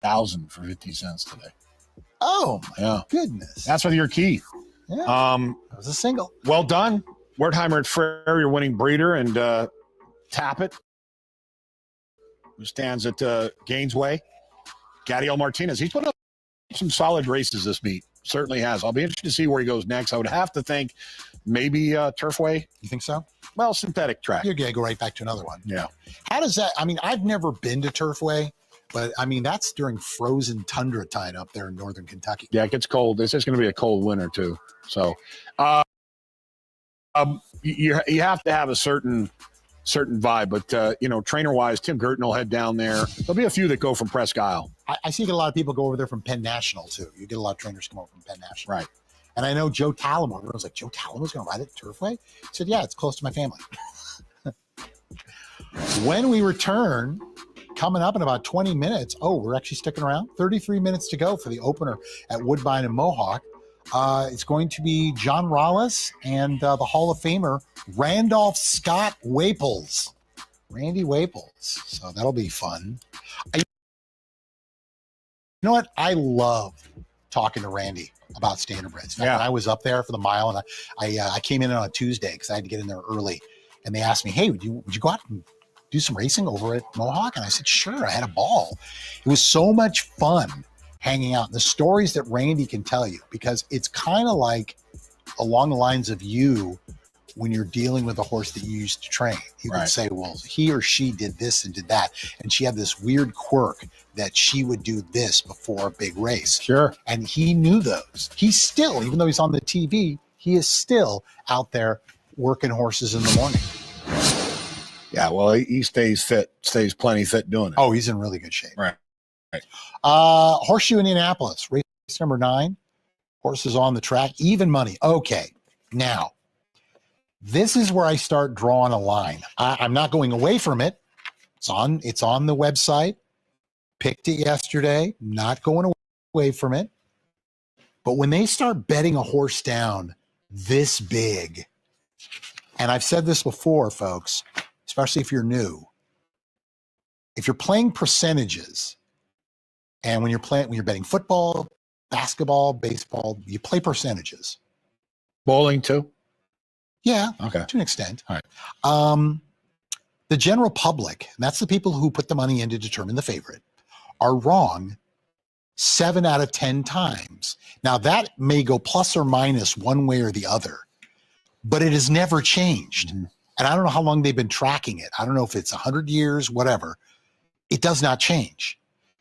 $1,000 for 50 cents today. Oh my goodness! That's with your key. Yeah, it was a single. Well done, Wertheimer at Frere, your winning breeder, and Tappet, who stands at Gainesway. Gadiel Martinez, he's put up some solid races this meet. Certainly has. I'll be interested to see where he goes next. I would have to think maybe Turfway. You think so? Well, synthetic track. You're going to go right back to another one. Yeah. How does that, I mean, I've never been to Turfway, but I mean, that's during frozen tundra time up there in northern Kentucky. Yeah, it gets cold. It's just going to be a cold winter too. So you have to have a certain vibe, but trainer wise, Tim Girton will head down there. There'll be a few that go from Presque Isle. I see a lot of people go over there from Penn National too. You get a lot of trainers come over from Penn National. Right. And I know Joe Talamo. Everyone's like, Joe Talamo's going to ride at Turfway? I said, yeah, it's close to my family. When we return, coming up in about 20 minutes, we're actually sticking around. 33 minutes to go for the opener at Woodbine and Mohawk. It's going to be John Rollis and the Hall of Famer, Randolph Scott Waples. Randy Waples. So that'll be fun. You know what? I love talking to Randy about standardbreds. When I was up there for the mile, and I came in on a Tuesday because I had to get in there early, and they asked me, hey, would you go out and do some racing over at Mohawk? And I said, sure. I had a ball. It was so much fun hanging out. And the stories that Randy can tell you, because it's kind of like along the lines of you when you're dealing with a horse that you used to train. He would say, well, he or she did this and did that. And she had this weird quirk that she would do this before a big race. Sure. And he knew those. He's still, even though he's on the TV, he is still out there working horses in the morning. Yeah, well, he stays fit, stays plenty fit doing it. Oh, he's in really good shape. Right. Horseshoe Indianapolis, race number 9. Horses on the track, even money. Okay, now, this is where I start drawing a line. I'm not going away from it. It's on the website. Picked it yesterday. Not going away from it. But when they start betting a horse down this big, and I've said this before, folks, especially if you're new, if you're playing percentages, and when you're betting football, basketball, baseball, you play percentages. Bowling too? Yeah, okay, to an extent. All right. The general public, and that's the people who put the money in to determine the favorite, are wrong 7 out of 10 times. Now, that may go plus or minus one way or the other, but it has never changed. Mm-hmm. And I don't know how long they've been tracking it. I don't know if it's 100 years, whatever. It does not change.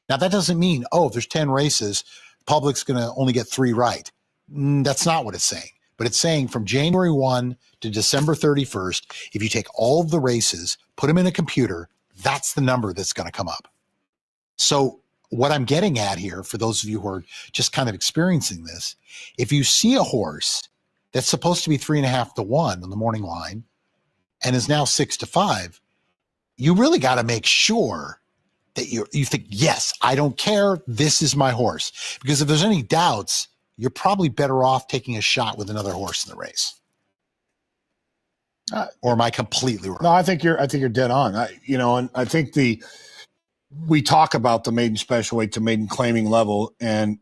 Now, that doesn't mean, if there's 10 races, the public's going to only get 3 right. That's not what it's saying. But it's saying from January 1 to December 31st, if you take all of the races, put them in a computer, that's the number that's going to come up. So what I'm getting at here, for those of you who are just kind of experiencing this, if you see a horse that's supposed to be 3.5 to 1 on the morning line and is now 6 to 5, you really got to make sure that you think, yes, I don't care, this is my horse. Because if there's any doubts, you're probably better off taking a shot with another horse in the race. Or am I completely wrong? No, I think you're dead on. And I think we talk about the maiden special weight to maiden claiming level, and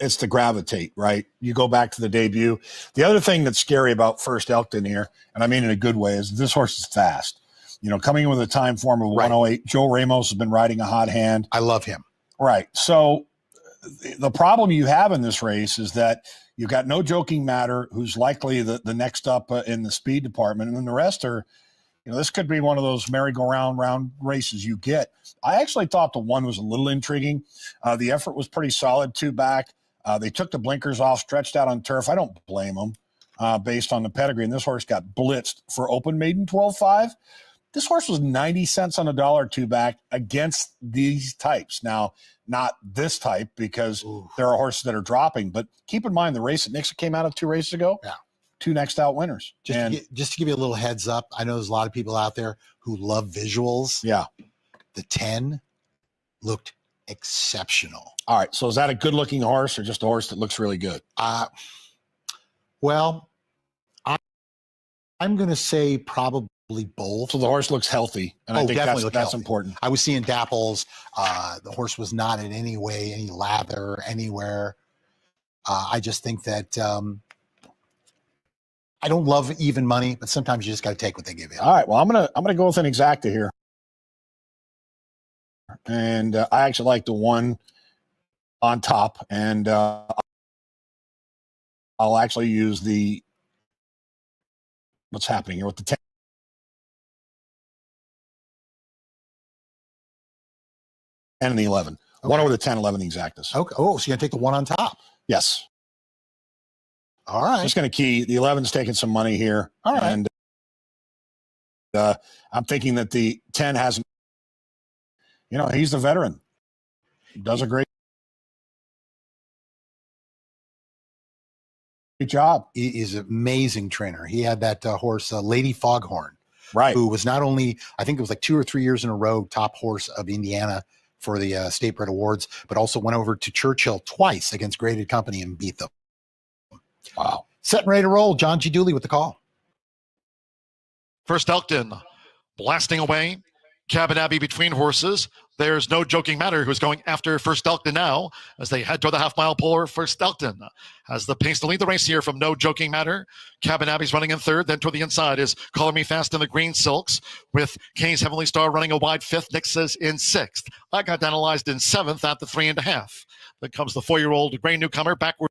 it's to gravitate, right? You go back to the debut. The other thing that's scary about First Elkton here, and I mean in a good way, is this horse is fast. Coming in with a time form of 108. Joe Ramos has been riding a hot hand. I love him. Right. So the problem you have in this race is that you've got No Joking Matter, who's likely the next up in the speed department. And then the rest are, this could be one of those merry-go-round races you get. I actually thought the 1 was a little intriguing. The effort was pretty solid, 2 back. They took the blinkers off, stretched out on turf. I don't blame them based on the pedigree. And this horse got blitzed for open maiden 12.5. This horse was 90 cents on a dollar 2 back against these types. Now, not this type, because there are horses that are dropping, but keep in mind the race that Nixa came out of 2 races ago. Yeah. 2 next out winners. Just to give you a little heads up, I know there's a lot of people out there who love visuals. Yeah. The 10 looked exceptional. All right. So is that a good looking horse or just a horse that looks really good? Well, I'm going to say probably both. So the horse looks healthy, and I think definitely that's healthy. important. I was seeing dapples. The horse was not in any way, any lather anywhere. I just think that I don't love even money, but sometimes you just got to take what they give you. All right. Well, I'm gonna go with an exacta here, and I actually like the one on top, and I'll actually use the what's happening here with the 10 and the 11. Okay. One over the 10, 11 exactas. Okay. Oh, so you're gonna take the one on top? Yes. All right. Just going to key. The 11's taking some money here. All right. And I'm thinking that the 10 hasn't, he's the veteran. Does a great job. He's an amazing trainer. He had that horse, Lady Foghorn, Right. who was not only, I think it was like 2 or 3 years in a row, top horse of Indiana for the State Bred Awards, but also went over to Churchill twice against Graded Company and beat them. Wow. Set and ready to roll. John G. Dooley with the call. First Elkton blasting away. Cabin Abbey between horses. There's No Joking Matter who's going after First Elkton now as they head toward the half-mile pole. First Elkton has the pace to lead the race here from No Joking Matter. Cabin Abbey's running in third. Then toward the inside is Color Me Fast in the green silks with Kay's Heavenly Star running a wide fifth. Nick says in sixth. I got analyzed in seventh at the 3.5. Then comes the 4-year-old gray newcomer backward.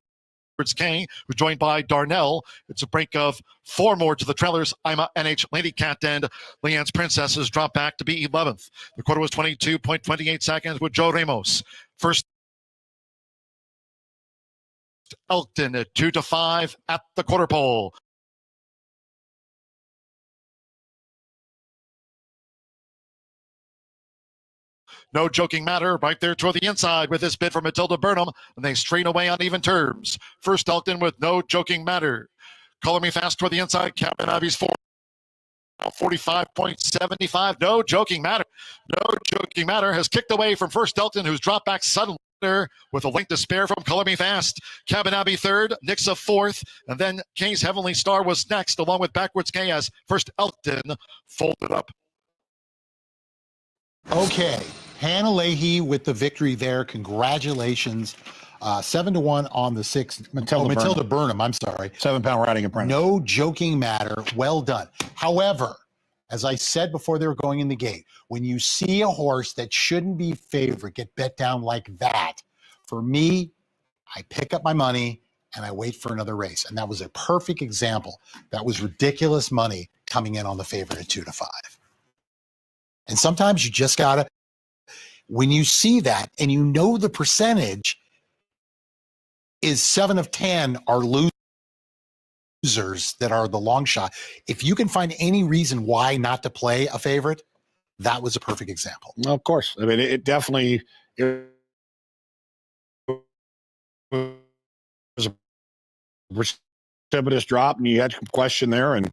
Kay, who's joined by Darnell. It's a break of 4 more to the trailers. Ima, NH, Lady Cat, and Leanne's Princess has dropped back to be 11th. The quarter was 22.28 seconds with Joe Ramos. First Elkton at 2-5 at the quarter pole. No Joking Matter right there toward the inside with this bid for Matilda Burnham, and they strain away on even terms. First Elkton with No Joking Matter. Color Me Fast toward the inside. Cabin Abbey's 45.75. No Joking Matter. No Joking Matter has kicked away from First Elkton, who's dropped back suddenly with a length to spare from Color Me Fast. Cabin Abbey third, Nixa fourth, and then Kay's Heavenly Star was next, along with Backwards Kay as First Elkton folded up. Okay. Hannah Leahy with the victory there. Congratulations. 7-1 on the 6th. Matilda Burnham. I'm sorry. 7-pound riding apprentice. No Joking Matter. Well done. However, as I said before they were going in the gate, when you see a horse that shouldn't be favorite get bet down like that, for me, I pick up my money and I wait for another race. And that was a perfect example. That was ridiculous money coming in on the favorite at 2-5. And sometimes you just got to, when you see that and you know the percentage is 7 of 10 are losers that are the long shot. If you can find any reason why not to play a favorite, that was a perfect example. Well, of course. I mean, it definitely was a precipitous drop, and you had to question there, and